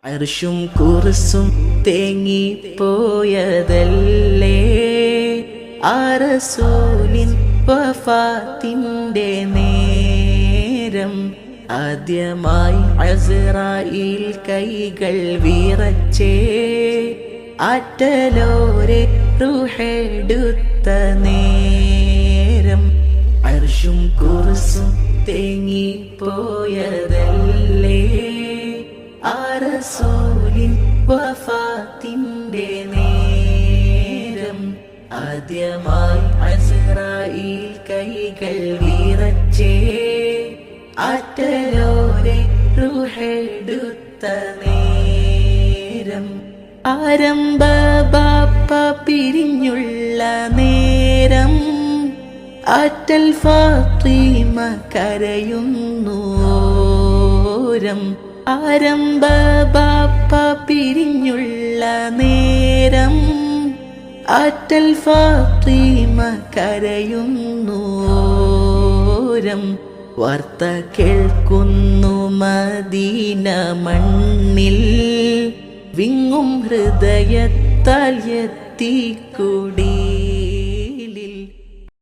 അർശും കുർസും തേങ്ങിപ്പോയതല്ലേ ആ റസൂലിൻ വഫാത്തിൻ്റെ നേരം. ആദ്യമായി അസ്റായീൽ കൈകൾ വിറച്ചേ ആറ്റലോരെ റൂഹെടുത്ത നേരം. അർശും കുർസും തേങ്ങിപ്പോയതല്ലേ ആ റസൂലിൻ വഫാത്തിൻ്റെ നേരം. ആദ്യമായി അസ്റായീൽ കൈകൾ വിറച്ചേ ആറ്റലോരെ റൂഹെടുത്ത നേരം. ആരംഭ ബാപ്പ പിരിഞ്ഞുള്ള നേരം ആറ്റൽ ഫാത്തിമ കരയുന്നോരം. ആരംഭ ബാപ്പ പിരിഞ്ഞുള്ള നേരം ആറ്റൽ ഫാത്തിമ കരയുന്നോരം. വാർത്ത കേൾക്കുന്നു മദീന മണ്ണിൽ വിങ്ങും ഹൃദയത്താൽ എത്തിക്കുടി.